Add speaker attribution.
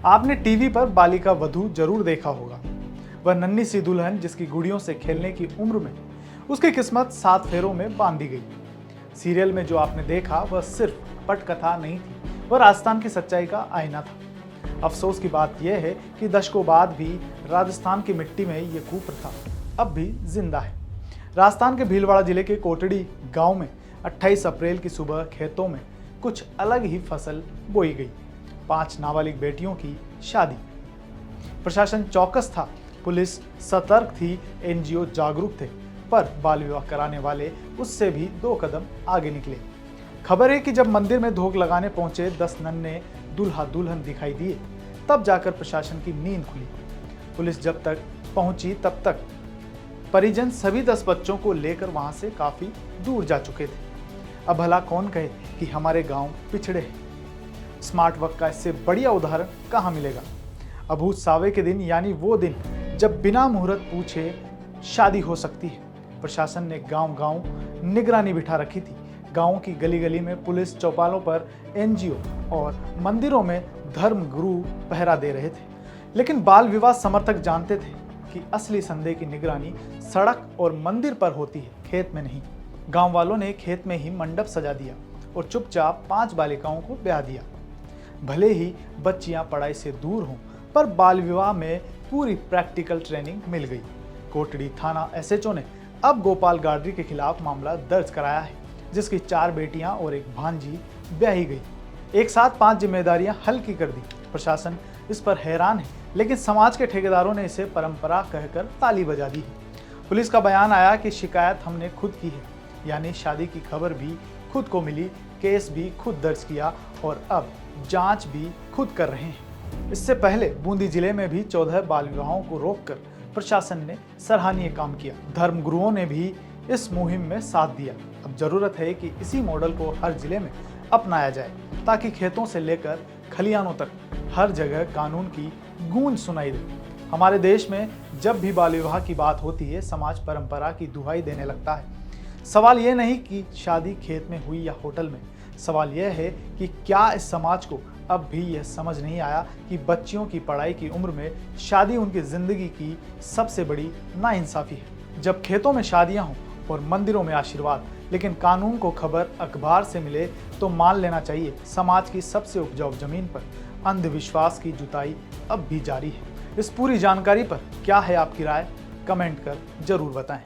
Speaker 1: आपने टीवी पर बालिका वधू जरूर देखा होगा। वह नन्ही सी दुल्हन जिसकी गुड़ियों से खेलने की उम्र में उसकी किस्मत 7 फेरों में बांध दी गई। सीरियल में जो आपने देखा वह सिर्फ पटकथा नहीं थी, वह राजस्थान की सच्चाई का आईना था। अफसोस की बात यह है कि दशकों बाद भी राजस्थान की मिट्टी में यह कुप्रथा अब भी जिंदा है। राजस्थान के भीलवाड़ा जिले के कोटड़ी गांव में 28 अप्रैल की सुबह खेतों में कुछ अलग ही फसल बोई गई। 5 नाबालिग बेटियों की शादी। प्रशासन चौकस था, पुलिस सतर्क थी, एनजीओ जागरूक थे, पर बाल विवाह कराने वाले उससे भी 2 कदम आगे निकले। खबर है कि जब मंदिर में धोख लगाने पहुंचे 10 नन्हे दूल्हा दुल्हन दिखाई दिए, तब जाकर प्रशासन की नींद खुली। पुलिस जब तक पहुंची तब तक परिजन सभी 10 बच्चों को लेकर वहां से काफी दूर जा चुके थे। अब भला कौन कहे कि हमारे गांव पिछड़े हैं। स्मार्ट वर्क का इससे बढ़िया उदाहरण कहां मिलेगा। अभूत सावे के दिन, यानी वो दिन जब बिना मुहूर्त पूछे शादी हो सकती है, प्रशासन ने गांव-गांव निगरानी बिठा रखी थी। गांव की गली गली में पुलिस, चौपालों पर एनजीओ और मंदिरों में धर्म गुरु पहरा दे रहे थे। लेकिन बाल विवाह समर्थक जानते थे कि असली संदेह की निगरानी सड़क और मंदिर पर होती है, खेत में नहीं। गांव वालों ने खेत में ही मंडप सजा दिया और चुपचाप 5 बालिकाओं को ब्याह दिया। भले ही बच्चियां पढ़ाई से दूर हों, पर बाल विवाह में पूरी प्रैक्टिकल ट्रेनिंग मिल गई। कोटड़ी थाना एसएचओ ने अब गोपाल गाडरी के खिलाफ मामला दर्ज कराया है, जिसकी 4 बेटियां और एक भांजी ब्याही गई। एक साथ 5 जिम्मेदारियां हल्की कर दी। प्रशासन इस पर हैरान है, लेकिन समाज के ठेकेदारों ने इसे परंपरा कहकर ताली बजा दी है। पुलिस का बयान आया कि शिकायत हमने खुद की है, यानी शादी की खबर भी खुद को मिली, केस भी खुद दर्ज किया और अब जांच भी खुद कर रहे हैं। इससे पहले बूंदी जिले में भी 14 बाल विवाहों को रोककर प्रशासन ने सराहनीय काम किया। धर्म गुरुओं ने भी इस मुहिम में साथ दिया। अब जरूरत है कि इसी मॉडल को हर जिले में अपनाया जाए, ताकि खेतों से लेकर खलियानों तक हर जगह कानून की गूंज सुनाई दे। हमारे देश में जब भी बाल विवाह की बात होती है, समाज परंपरा की दुहाई देने लगता है। सवाल यह नहीं कि शादी खेत में हुई या होटल में, सवाल यह है कि क्या इस समाज को अब भी यह समझ नहीं आया कि बच्चियों की पढ़ाई की उम्र में शादी उनकी जिंदगी की सबसे बड़ी नाइंसाफी है। जब खेतों में शादियां हों और मंदिरों में आशीर्वाद, लेकिन कानून को खबर अखबार से मिले तो मान लेना चाहिए समाज की सबसे उपजाऊ जमीन पर अंधविश्वास की जुताई अब भी जारी है। इस पूरी जानकारी पर क्या है आपकी राय, कमेंट कर जरूर बताएं।